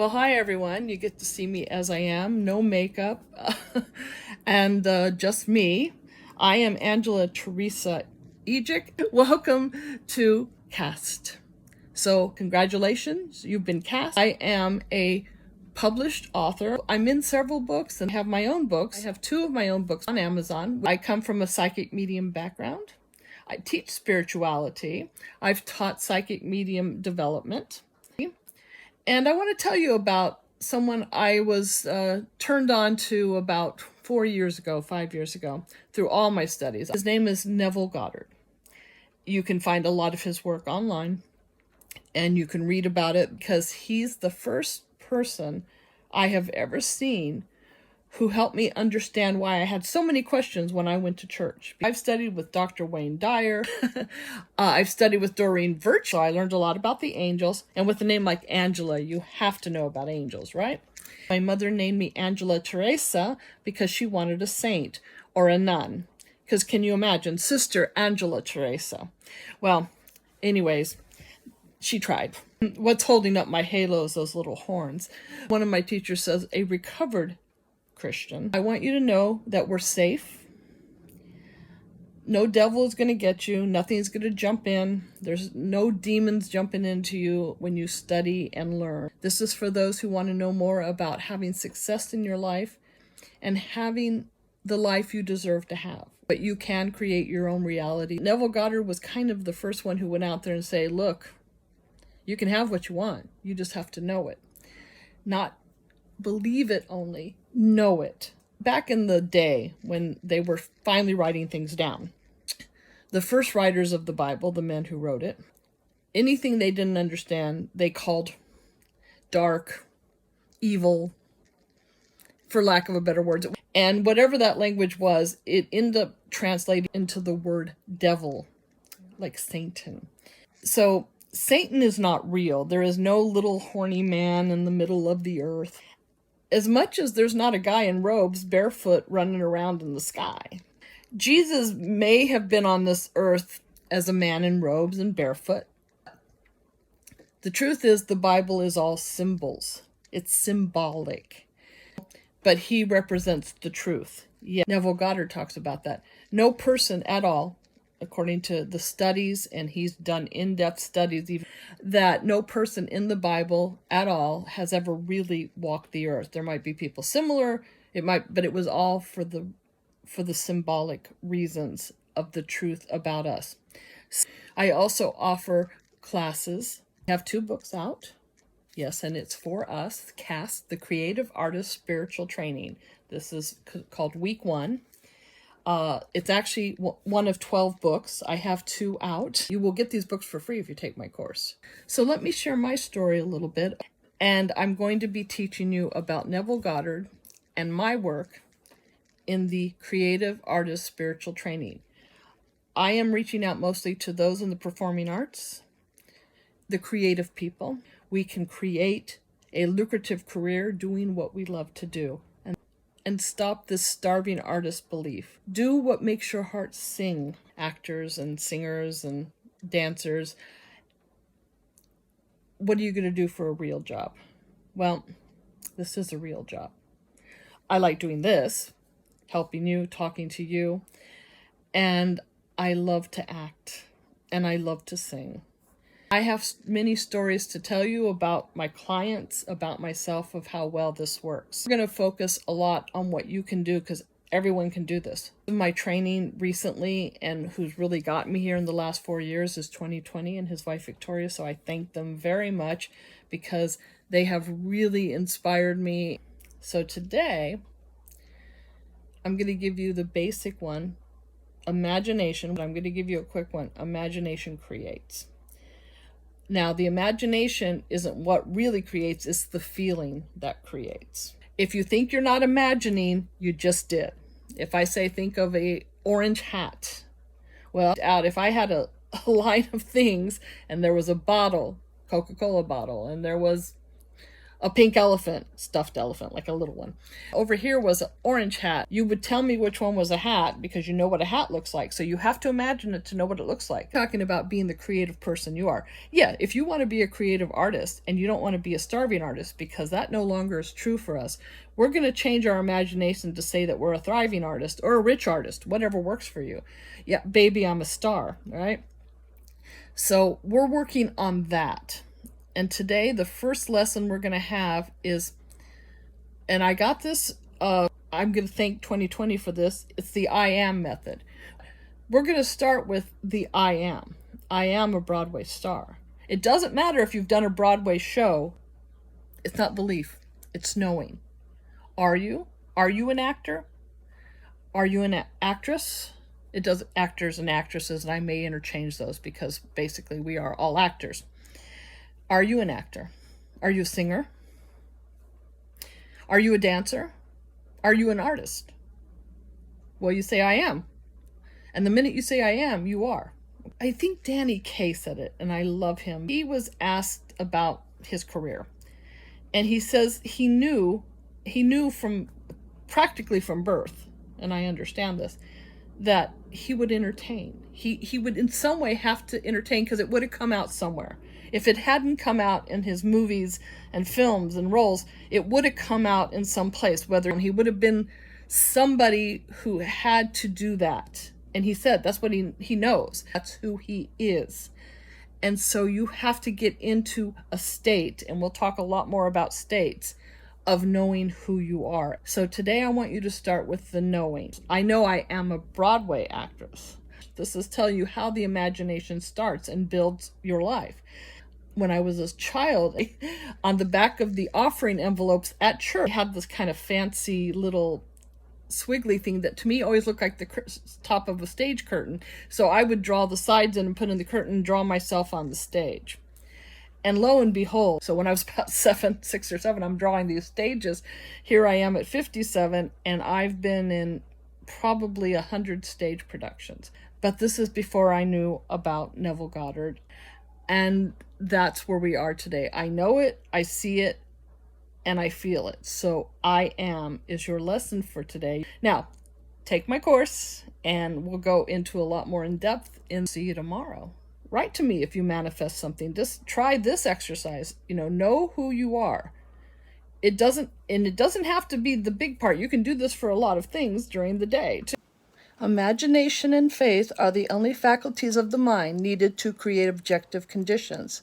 Well, hi everyone. You get to see me as I am, no makeup, and just me. I am Angela Teresa Ejic. Welcome to C.A.S.T. So, congratulations, you've been cast. I am a published author. I'm in several books and have my own books. I have two of my own books on Amazon. I come from a psychic medium background. I teach spirituality. I've taught psychic medium development. And I want to tell you about someone I was turned on to about 5 years ago, through all my studies. His name is Neville Goddard. You can find a lot of his work online, and you can read about it because he's the first person I have ever seen who helped me understand why I had so many questions when I went to church. I've studied with Dr. Wayne Dyer. I've studied with Doreen Virtue. I learned a lot about the angels. And with a name like Angela, you have to know about angels, right? My mother named me Angela Teresa because she wanted a saint or a nun. Because can you imagine? Sister Angela Teresa. Well, anyways, she tried. What's holding up my halo is those little horns. One of my teachers says, a recovered Christian, I want you to know that we're safe. No devil is going to get you. Nothing's going to jump in. There's no demons jumping into you when you study and learn. This is for those who want to know more about having success in your life and having the life you deserve to have. But you can create your own reality. Neville Goddard was kind of the first one who went out there and say, look, you can have what you want. You just have to know it. Not believe it only, know it. Back in the day when they were finally writing things down, the first writers of the Bible, the men who wrote it, anything they didn't understand, they called dark, evil, for lack of a better word. And whatever that language was, it ended up translating into the word devil, like Satan. So Satan is not real. There is no little horny man in the middle of the earth. As much as there's not a guy in robes barefoot running around in the sky. Jesus may have been on this earth as a man in robes and barefoot. The truth is the Bible is all symbols. It's symbolic. But he represents the truth. Yeah, Neville Goddard talks about that. No person at all, according to the studies, and he's done in-depth studies, even that no person in the Bible at all has ever really walked the earth. There might be people similar, but it was all for the symbolic reasons of the truth about us. I also offer classes. I have 2 books out. Yes, and it's for us, C.A.S.T, the Creative Artist Spiritual Training. This is called Week 1. It's actually one of 12 books. I have 2 out. You will get these books for free if you take my course. So let me share my story a little bit. And I'm going to be teaching you about Neville Goddard and my work in the Creative Artist Spiritual Training. I am reaching out mostly to those in the performing arts, the creative people. We can create a lucrative career doing what we love to do. And stop this starving artist belief. Do what makes your heart sing. Actors and singers and dancers. What are you going to do for a real job? Well, this is a real job. I like doing this, helping you, talking to you, and I love to act, and I love to sing. I have many stories to tell you about my clients, about myself, of how well this works. We're going to focus a lot on what you can do because everyone can do this. My training recently, and who's really got me here in the last 4 years, is 2020 and his wife Victoria. So I thank them very much because they have really inspired me. So today, I'm going to give you the basic one, imagination. I'm going to give you a quick one. Imagination creates. Now, the imagination isn't what really creates, it's the feeling that creates. If you think you're not imagining, you just did. If I say think of a orange hat, well, if I had a line of things and there was a bottle, Coca-Cola bottle, and there was a pink elephant, stuffed elephant, like a little one. Over here was an orange hat. You would tell me which one was a hat because you know what a hat looks like. So you have to imagine it to know what it looks like. Talking about being the creative person you are. Yeah, if you want to be a creative artist and you don't want to be a starving artist, because that no longer is true for us, we're going to change our imagination to say that we're a thriving artist or a rich artist, whatever works for you. Yeah, baby, I'm a star, right? So we're working on that. And today, the first lesson we're going to have is, and I got this, I'm going to thank 2020 for this, it's the I am method. We're going to start with the I am. I am a Broadway star. It doesn't matter if you've done a Broadway show. It's not belief, it's knowing. Are you? Are you an actor? Are you an actress? It does actors and actresses, and I may interchange those because basically we are all actors. Are you an actor? Are you a singer? Are you a dancer? Are you an artist? Well, you say I am. And the minute you say I am, you are. I think Danny Kaye said it, and I love him. He was asked about his career. And he says he knew from practically from birth, and I understand this, that he would entertain. He would in some way have to entertain because it would have come out somewhere. If it hadn't come out in his movies and films and roles, it would have come out in some place, whether he would have been somebody who had to do that. And he said that's what he knows. That's who he is. And so you have to get into a state, and we'll talk a lot more about states, of knowing who you are. So today I want you to start with the knowing. I know I am a Broadway actress. This is telling you how the imagination starts and builds your life. When I was a child, on the back of the offering envelopes at church, I had this kind of fancy little swiggly thing that to me always looked like the top of a stage curtain. So I would draw the sides in and put in the curtain and draw myself on the stage. And lo and behold, so when I was about 6 or 7, I'm drawing these stages. Here I am at 57, and I've been in probably 100 stage productions. But this is before I knew about Neville Goddard. And that's where we are today. I know it, I see it, and I feel it. So I am is your lesson for today. Now, take my course, and we'll go into a lot more in depth and see you tomorrow. Write to me if you manifest something. Just try this exercise. Know who you are. It doesn't have to be the big part. You can do this for a lot of things during the day. Imagination and faith are the only faculties of the mind needed to create objective conditions.